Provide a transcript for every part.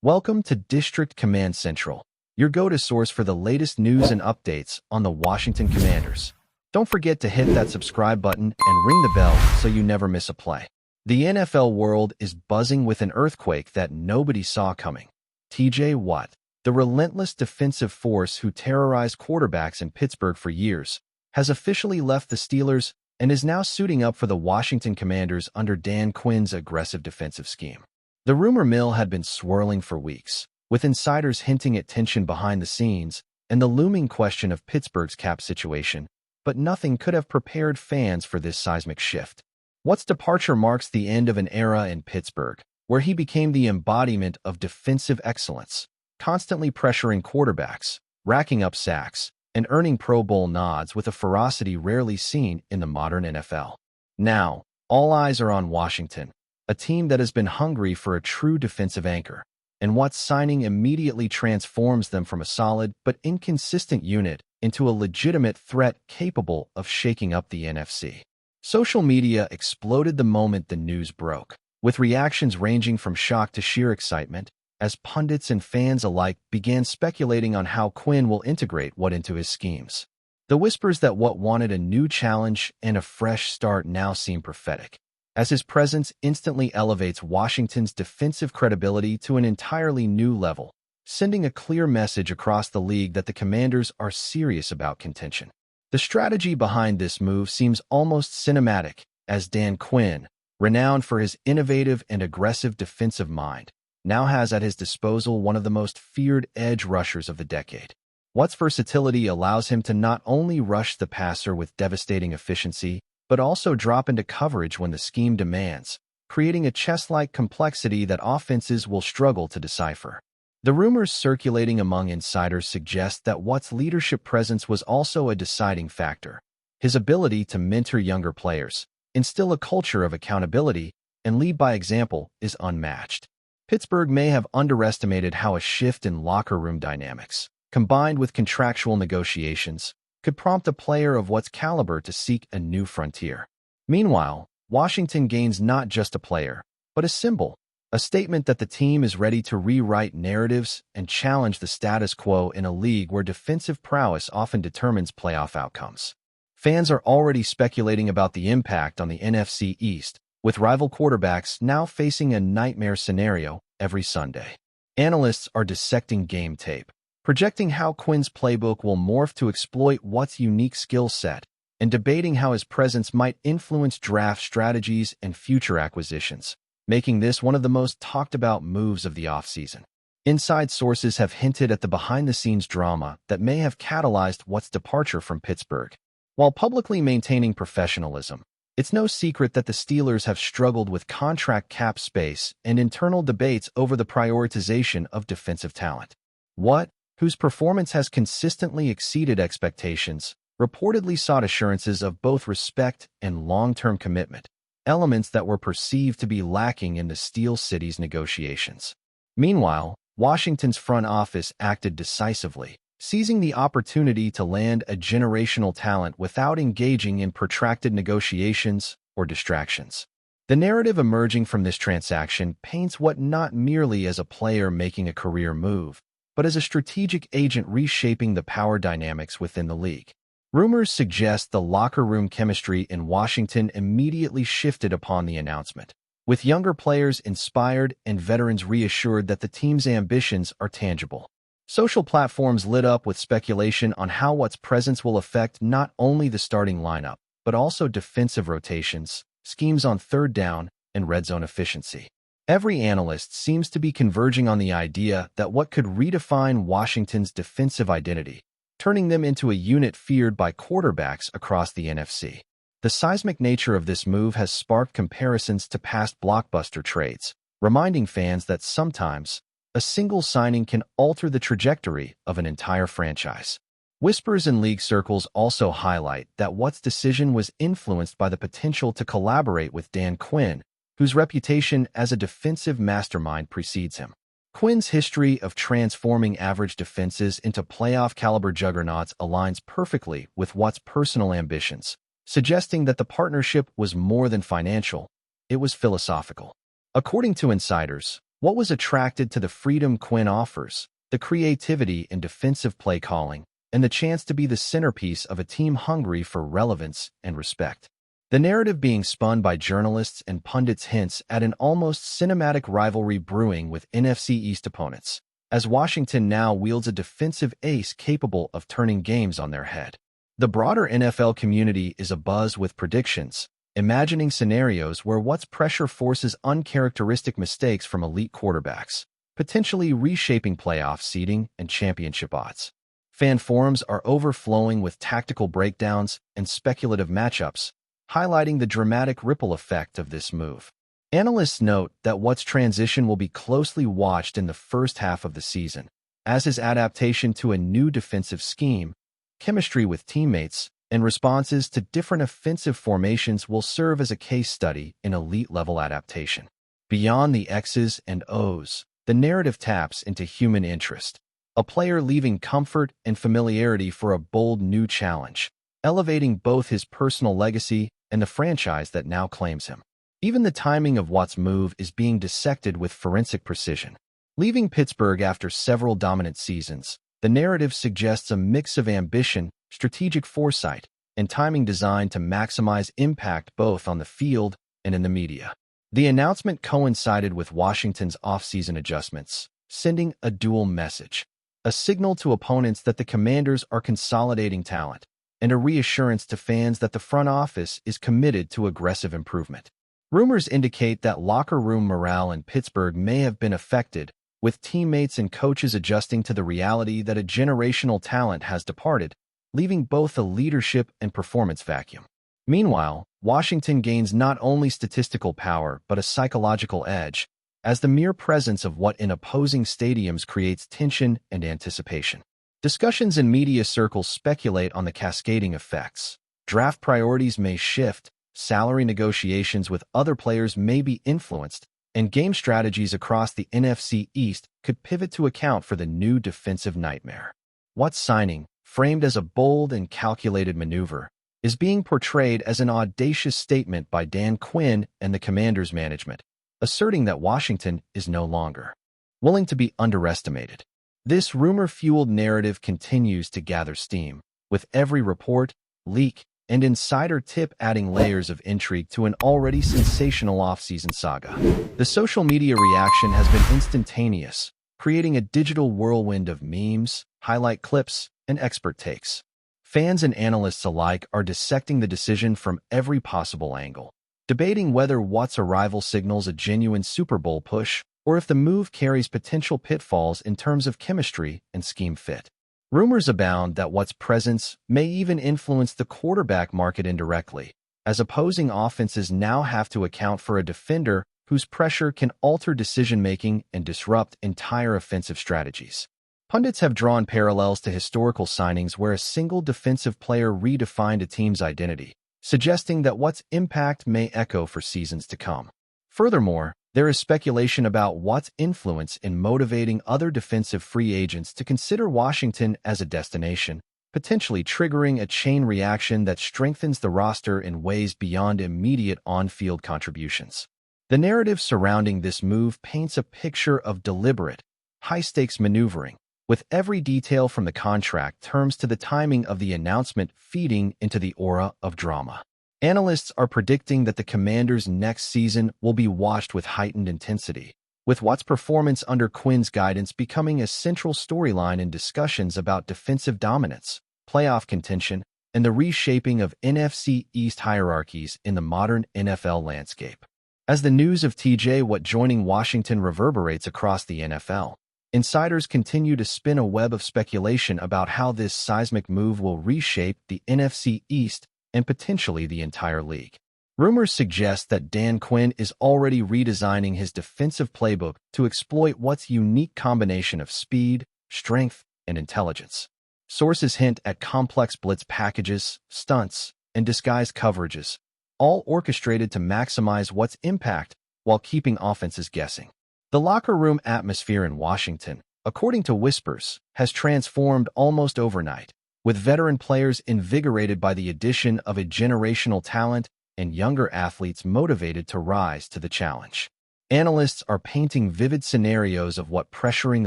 Welcome to District Command Central, your go-to source for the latest news and updates on the Washington Commanders. Don't forget to hit that subscribe button and ring the bell so you never miss a play. The NFL world is buzzing with an earthquake that nobody saw coming. TJ Watt, the relentless defensive force who terrorized quarterbacks in Pittsburgh for years, has officially left the Steelers and is now suiting up for the Washington Commanders under Dan Quinn's aggressive defensive scheme. The rumor mill had been swirling for weeks, with insiders hinting at tension behind the scenes and the looming question of Pittsburgh's cap situation, but nothing could have prepared fans for this seismic shift. Watt's departure marks the end of an era in Pittsburgh, where he became the embodiment of defensive excellence, constantly pressuring quarterbacks, racking up sacks, and earning Pro Bowl nods with a ferocity rarely seen in the modern NFL. Now, all eyes are on Washington, a team that has been hungry for a true defensive anchor, and Watt's signing immediately transforms them from a solid but inconsistent unit into a legitimate threat capable of shaking up the NFC. Social media exploded the moment the news broke, with reactions ranging from shock to sheer excitement, as pundits and fans alike began speculating on how Quinn will integrate Watt into his schemes. The whispers that Watt wanted a new challenge and a fresh start now seem prophetic, as his presence instantly elevates Washington's defensive credibility to an entirely new level, sending a clear message across the league that the Commanders are serious about contention. The strategy behind this move seems almost cinematic, as Dan Quinn, renowned for his innovative and aggressive defensive mind, now has at his disposal one of the most feared edge rushers of the decade. Watt's versatility allows him to not only rush the passer with devastating efficiency, but also drop into coverage when the scheme demands, creating a chess-like complexity that offenses will struggle to decipher. The rumors circulating among insiders suggest that Watt's leadership presence was also a deciding factor. His ability to mentor younger players, instill a culture of accountability, and lead by example is unmatched. Pittsburgh may have underestimated how a shift in locker room dynamics, combined with contractual negotiations, could prompt a player of Watt's caliber to seek a new frontier. Meanwhile, Washington gains not just a player, but a symbol, a statement that the team is ready to rewrite narratives and challenge the status quo in a league where defensive prowess often determines playoff outcomes. Fans are already speculating about the impact on the NFC East, with rival quarterbacks now facing a nightmare scenario every Sunday. Analysts are dissecting game tape, projecting how Quinn's playbook will morph to exploit Watt's unique skill set, and debating how his presence might influence draft strategies and future acquisitions, making this one of the most talked-about moves of the offseason. Inside sources have hinted at the behind-the-scenes drama that may have catalyzed Watt's departure from Pittsburgh. While publicly maintaining professionalism, it's no secret that the Steelers have struggled with contract cap space and internal debates over the prioritization of defensive talent. Watt, whose performance has consistently exceeded expectations, reportedly sought assurances of both respect and long-term commitment, elements that were perceived to be lacking in the Steel City's negotiations. Meanwhile, Washington's front office acted decisively, seizing the opportunity to land a generational talent without engaging in protracted negotiations or distractions. The narrative emerging from this transaction paints Watt not merely as a player making a career move, but as a strategic agent reshaping the power dynamics within the league. Rumors suggest the locker room chemistry in Washington immediately shifted upon the announcement, with younger players inspired and veterans reassured that the team's ambitions are tangible. Social platforms lit up with speculation on how Watt's presence will affect not only the starting lineup, but also defensive rotations, schemes on third down, and red zone efficiency. Every analyst seems to be converging on the idea that Watt could redefine Washington's defensive identity, turning them into a unit feared by quarterbacks across the NFC. The seismic nature of this move has sparked comparisons to past blockbuster trades, reminding fans that sometimes a single signing can alter the trajectory of an entire franchise. Whispers in league circles also highlight that Watt's decision was influenced by the potential to collaborate with Dan Quinn, whose reputation as a defensive mastermind precedes him. Quinn's history of transforming average defenses into playoff-caliber juggernauts aligns perfectly with Watt's personal ambitions, suggesting that the partnership was more than financial, it was philosophical. According to insiders, What was attracted to the freedom Quinn offers, the creativity in defensive play calling, and the chance to be the centerpiece of a team hungry for relevance and respect. The narrative being spun by journalists and pundits hints at an almost cinematic rivalry brewing with NFC East opponents, as Washington now wields a defensive ace capable of turning games on their head. The broader NFL community is abuzz with predictions, imagining scenarios where what's pressure forces uncharacteristic mistakes from elite quarterbacks, potentially reshaping playoff seeding and championship odds. Fan forums are overflowing with tactical breakdowns and speculative matchups, highlighting the dramatic ripple effect of this move. Analysts note that Watt's transition will be closely watched in the first half of the season, as his adaptation to a new defensive scheme, chemistry with teammates, and responses to different offensive formations will serve as a case study in elite-level adaptation. Beyond the X's and O's, the narrative taps into human interest, a player leaving comfort and familiarity for a bold new challenge, elevating both his personal legacy and the franchise that now claims him. Even the timing of Watt's move is being dissected with forensic precision. Leaving Pittsburgh after several dominant seasons, the narrative suggests a mix of ambition, strategic foresight, and timing designed to maximize impact both on the field and in the media. The announcement coincided with Washington's offseason adjustments, sending a dual message: a signal to opponents that the Commanders are consolidating talent, and a reassurance to fans that the front office is committed to aggressive improvement. Rumors indicate that locker room morale in Pittsburgh may have been affected, with teammates and coaches adjusting to the reality that a generational talent has departed, leaving both a leadership and performance vacuum. Meanwhile, Washington gains not only statistical power but a psychological edge, as the mere presence of Watt in opposing stadiums creates tension and anticipation. Discussions in media circles speculate on the cascading effects. Draft priorities may shift, salary negotiations with other players may be influenced, and game strategies across the NFC East could pivot to account for the new defensive nightmare. Watt's signing, framed as a bold and calculated maneuver, is being portrayed as an audacious statement by Dan Quinn and the Commanders' management, asserting that Washington is no longer willing to be underestimated. This rumor-fueled narrative continues to gather steam, with every report, leak, and insider tip adding layers of intrigue to an already sensational offseason saga. The social media reaction has been instantaneous, creating a digital whirlwind of memes, highlight clips, and expert takes. Fans and analysts alike are dissecting the decision from every possible angle, debating whether Watt's arrival signals a genuine Super Bowl push or if the move carries potential pitfalls in terms of chemistry and scheme fit. Rumors abound that Watt's presence may even influence the quarterback market indirectly, as opposing offenses now have to account for a defender whose pressure can alter decision-making and disrupt entire offensive strategies. Pundits have drawn parallels to historical signings where a single defensive player redefined a team's identity, suggesting that Watt's impact may echo for seasons to come. Furthermore, there is speculation about Watt's influence in motivating other defensive free agents to consider Washington as a destination, potentially triggering a chain reaction that strengthens the roster in ways beyond immediate on-field contributions. The narrative surrounding this move paints a picture of deliberate, high-stakes maneuvering, with every detail from the contract terms to the timing of the announcement feeding into the aura of drama. Analysts are predicting that the Commanders' next season will be watched with heightened intensity, with Watt's performance under Quinn's guidance becoming a central storyline in discussions about defensive dominance, playoff contention, and the reshaping of NFC East hierarchies in the modern NFL landscape. As the news of T.J. Watt joining Washington reverberates across the NFL, insiders continue to spin a web of speculation about how this seismic move will reshape the NFC East and potentially the entire league. Rumors suggest that Dan Quinn is already redesigning his defensive playbook to exploit Watt's unique combination of speed, strength, and intelligence. Sources hint at complex blitz packages, stunts, and disguised coverages, all orchestrated to maximize Watt's impact while keeping offenses guessing. The locker room atmosphere in Washington, according to whispers, has transformed almost overnight, with veteran players invigorated by the addition of a generational talent and younger athletes motivated to rise to the challenge. Analysts are painting vivid scenarios of what pressuring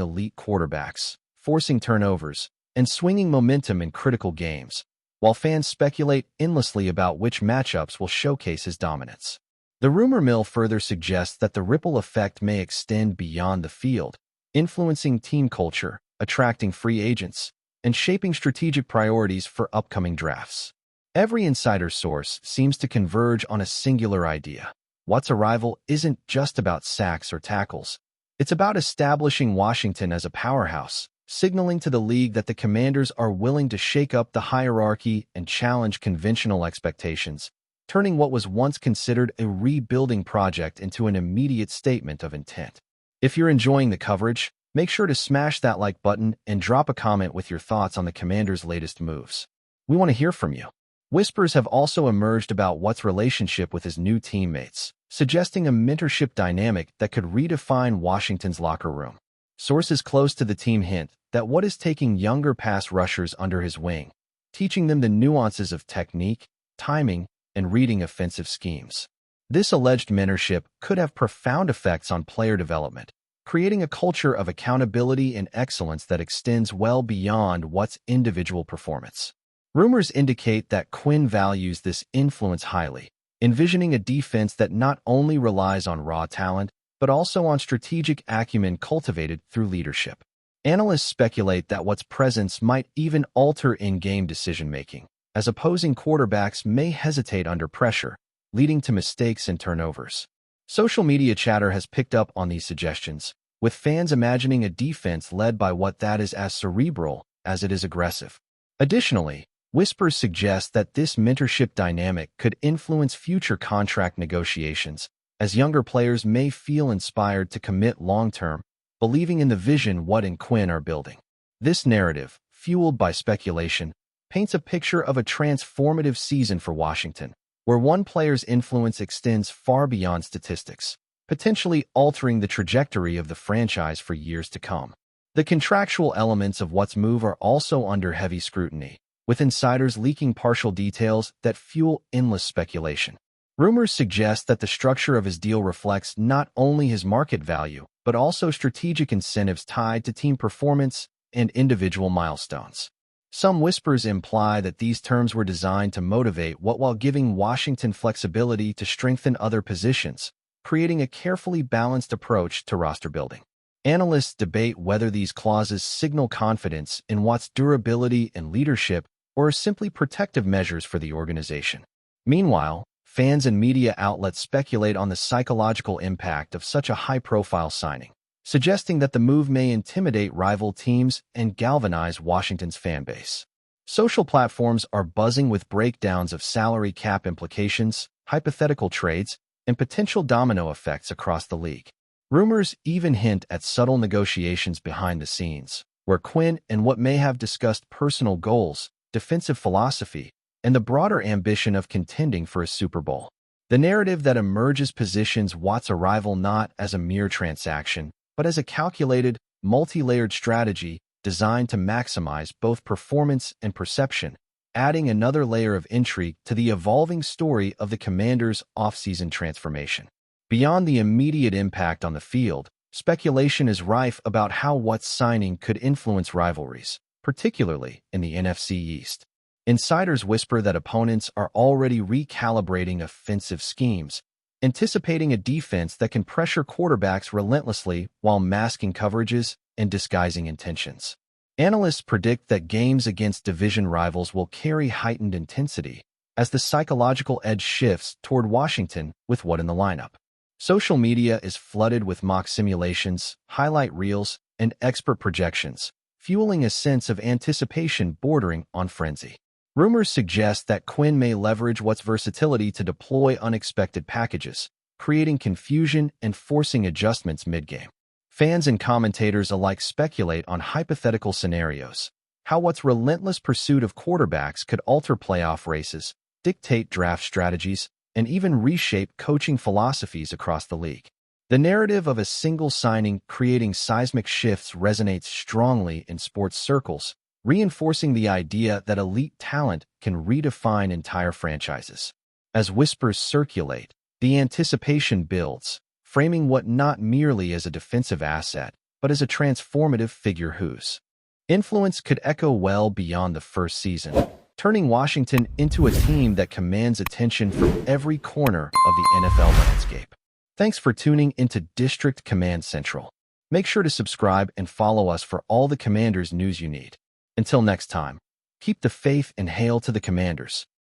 elite quarterbacks, forcing turnovers, and swinging momentum in critical games, while fans speculate endlessly about which matchups will showcase his dominance. The rumor mill further suggests that the ripple effect may extend beyond the field, influencing team culture, attracting free agents, and shaping strategic priorities for upcoming drafts. Every insider source seems to converge on a singular idea. What's a rival isn't just about sacks or tackles. It's about establishing Washington as a powerhouse, signaling to the league that the Commanders are willing to shake up the hierarchy and challenge conventional expectations, turning what was once considered a rebuilding project into an immediate statement of intent. If you're enjoying the coverage, make sure to smash that like button and drop a comment with your thoughts on the Commanders' latest moves. We want to hear from you. Whispers have also emerged about Watt's relationship with his new teammates, suggesting a mentorship dynamic that could redefine Washington's locker room. Sources close to the team hint that Watt is taking younger pass rushers under his wing, teaching them the nuances of technique, timing, and reading offensive schemes. This alleged mentorship could have profound effects on player development, creating a culture of accountability and excellence that extends well beyond Watt's individual performance. Rumors indicate that Quinn values this influence highly, envisioning a defense that not only relies on raw talent, but also on strategic acumen cultivated through leadership. Analysts speculate that Watt's presence might even alter in-game decision-making, as opposing quarterbacks may hesitate under pressure, leading to mistakes and turnovers. Social media chatter has picked up on these suggestions, with fans imagining a defense led by Watt that is as cerebral as it is aggressive. Additionally, whispers suggest that this mentorship dynamic could influence future contract negotiations, as younger players may feel inspired to commit long-term, believing in the vision Watt and Quinn are building. This narrative, fueled by speculation, paints a picture of a transformative season for Washington, where one player's influence extends far beyond statistics, potentially altering the trajectory of the franchise for years to come. The contractual elements of Watt's move are also under heavy scrutiny, with insiders leaking partial details that fuel endless speculation. Rumors suggest that the structure of his deal reflects not only his market value, but also strategic incentives tied to team performance and individual milestones. Some whispers imply that these terms were designed to motivate Watt while giving Washington flexibility to strengthen other positions, creating a carefully balanced approach to roster building. Analysts debate whether these clauses signal confidence in Watt's durability and leadership or are simply protective measures for the organization. Meanwhile, fans and media outlets speculate on the psychological impact of such a high-profile signing, suggesting that the move may intimidate rival teams and galvanize Washington's fan base. Social platforms are buzzing with breakdowns of salary cap implications, hypothetical trades, and potential domino effects across the league. Rumors even hint at subtle negotiations behind the scenes, where Quinn and Watt may have discussed personal goals, defensive philosophy, and the broader ambition of contending for a Super Bowl. The narrative that emerges positions Watt's arrival not as a mere transaction, but as a calculated, multi-layered strategy designed to maximize both performance and perception, adding another layer of intrigue to the evolving story of the Commanders' offseason transformation. Beyond the immediate impact on the field, speculation is rife about how Watt's signing could influence rivalries, particularly in the NFC East. Insiders whisper that opponents are already recalibrating offensive schemes, anticipating a defense that can pressure quarterbacks relentlessly while masking coverages and disguising intentions. Analysts predict that games against division rivals will carry heightened intensity as the psychological edge shifts toward Washington with Watt in the lineup. Social media is flooded with mock simulations, highlight reels, and expert projections, fueling a sense of anticipation bordering on frenzy. Rumors suggest that Quinn may leverage Watt's versatility to deploy unexpected packages, creating confusion and forcing adjustments mid-game. Fans and commentators alike speculate on hypothetical scenarios, how Watt's relentless pursuit of quarterbacks could alter playoff races, dictate draft strategies, and even reshape coaching philosophies across the league. The narrative of a single signing creating seismic shifts resonates strongly in sports circles, reinforcing the idea that elite talent can redefine entire franchises. As whispers circulate, the anticipation builds, framing what not merely as a defensive asset, but as a transformative figure whose influence could echo well beyond the first season, turning Washington into a team that commands attention from every corner of the NFL landscape. Thanks for tuning into District Command Central. Make sure to subscribe and follow us for all the Commanders news you need. Until next time, keep the faith and hail to the Commanders.